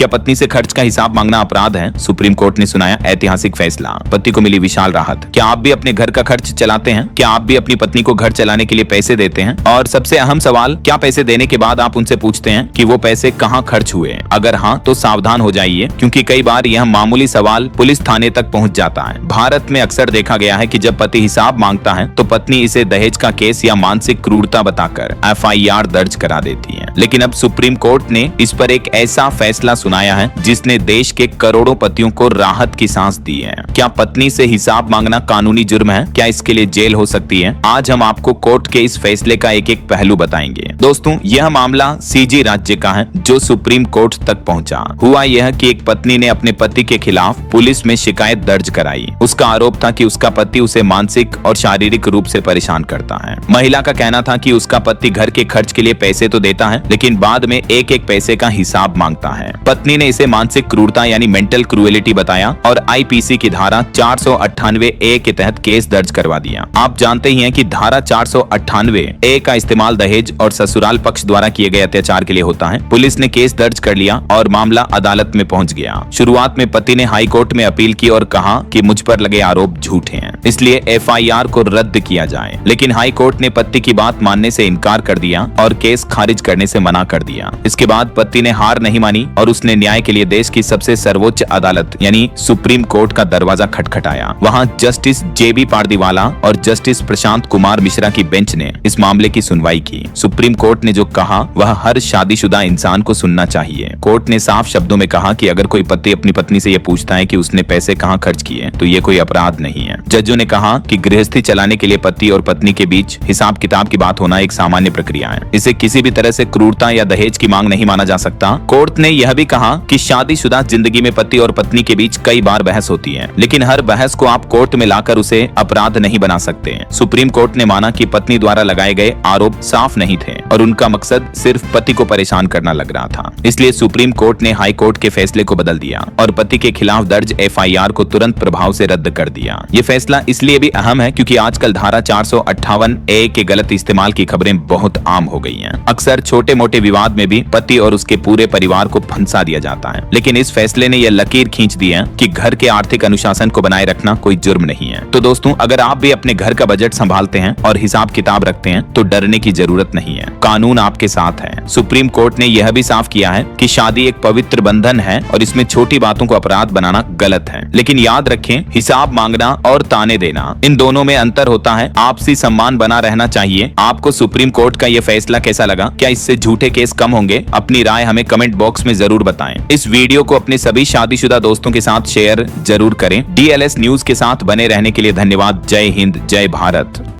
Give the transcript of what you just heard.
क्या पत्नी से खर्च का हिसाब मांगना अपराध है? सुप्रीम कोर्ट ने सुनाया ऐतिहासिक फैसला, पति को मिली विशाल राहत। क्या आप भी अपने घर का खर्च चलाते हैं? क्या आप भी अपनी पत्नी को घर चलाने के लिए पैसे देते हैं? और सबसे अहम सवाल, क्या पैसे देने के बाद आप उनसे पूछते हैं कि वो पैसे कहाँ खर्च हुए? अगर हाँ तो सावधान हो जाइए, क्योंकि कई बार यह मामूली सवाल पुलिस थाने तक पहुंच जाता है। भारत में अक्सर देखा गया है कि जब पति हिसाब मांगता है तो पत्नी इसे दहेज का केस या मानसिक क्रूरता बताकर FIR दर्ज करा देती है। लेकिन अब सुप्रीम कोर्ट ने इस पर एक ऐसा फैसला सुनाया है जिसने देश के करोड़ों पतियों को राहत की सांस दी है। क्या पत्नी से हिसाब मांगना कानूनी जुर्म है? क्या इसके लिए जेल हो सकती है? आज हम आपको कोर्ट के इस फैसले का एक एक पहलू बताएंगे। दोस्तों, यह मामला CG राज्य का है जो सुप्रीम कोर्ट तक पहुंचा। हुआ यह कि एक पत्नी ने अपने पति के खिलाफ पुलिस में शिकायत दर्ज कराई। उसका आरोप था कि उसका पति उसे मानसिक और शारीरिक रूप से परेशान करता है। महिला का कहना था कि उसका पति घर के खर्च के लिए पैसे तो देता है, लेकिन बाद में एक एक पैसे का हिसाब मांगता है। पत्नी ने इसे मानसिक क्रूरता यानी मेंटल क्रूएलिटी बताया और IPC की धारा 498A के तहत केस दर्ज करवा दिया। आप जानते ही हैं कि धारा 498A का इस्तेमाल दहेज और ससुराल पक्ष द्वारा किए गए अत्याचार के लिए होता है। पुलिस ने केस दर्ज कर लिया और मामला अदालत में पहुंच गया। शुरुआत में पति ने हाई कोर्ट में अपील की और कहा कि मुझ पर लगे आरोप झूठे हैं, इसलिए FIR को रद्द किया जाए। लेकिन हाई कोर्ट ने पति की बात मानने से इनकार कर दिया और केस खारिज करने से मना कर दिया। इसके बाद पति ने हार नहीं मानी और उसने न्याय के लिए देश की सबसे सर्वोच्च अदालत यानी सुप्रीम कोर्ट का दरवाजा खटखटाया। वहां जस्टिस JB पारदीवाला और जस्टिस प्रशांत कुमार मिश्रा की बेंच ने इस मामले की सुनवाई की। सुप्रीम कोर्ट ने जो कहा वह हर शादीशुदा इंसान को सुनना चाहिए। कोर्ट ने साफ शब्दों में कहा कि अगर कोई पति अपनी पत्नी से ये पूछता है कि उसने पैसे कहाँ खर्च किए तो ये कोई अपराध नहीं है। जजों ने कहा कि गृहस्थी चलाने के लिए पति और पत्नी के बीच हिसाब किताब की बात होना एक सामान्य प्रक्रिया है। इसे किसी भी तरह से क्रूरता या दहेज की मांग नहीं माना जा सकता। कोर्ट ने यह भी कहा कि शादीशुदा जिंदगी में पति और पत्नी के बीच कई बार बहस होती है, लेकिन हर बहस को आप कोर्ट में लाकर उसे अपराध नहीं बना सकते। सुप्रीम कोर्ट ने माना कि पत्नी द्वारा लगाए गए आरोप साफ नहीं थे और उनका मकसद सिर्फ पति को परेशान करना लग रहा था। इसलिए सुप्रीम कोर्ट ने हाई कोर्ट के फैसले को बदल दिया और पति के खिलाफ दर्ज FIR को तुरंत प्रभाव से रद्द कर दिया। ये फैसला इसलिए भी अहम है क्योंकि आजकल धारा 458A के गलत इस्तेमाल की खबरें बहुत आम हो गई हैं। अक्सर छोटे मोटे विवाद में भी पति और उसके पूरे परिवार को फंसा दिया जाता है, लेकिन इस फैसले ने यह लकीर खींच दी है कि घर के आर्थिक अनुशासन को बनाए रखना कोई जुर्म नहीं है। तो दोस्तों, अगर आप भी अपने घर का बजट संभालते हैं और हिसाब किताब रखते हैं तो डरने की जरूरत नहीं है। कानून आपके साथ है। सुप्रीम कोर्ट ने यह भी साफ किया है कि शादी एक पवित्र बंधन है और इसमें छोटी बातों को अपराध बनाना गलत है। लेकिन याद रखें, हिसाब मांगना और ताने देना, इन दोनों में अंतर होता है। आपसी सम्मान बना रहना चाहिए। आपको सुप्रीम कोर्ट का यह फैसला कैसा लगा? क्या इससे झूठे केस कम होंगे? अपनी राय हमें कमेंट बॉक्स में जरूर बताएं। इस वीडियो को अपने सभी शादीशुदा दोस्तों के साथ शेयर जरूर करें। DLS न्यूज के साथ बने रहने के लिए धन्यवाद। जय हिंद, जय भारत।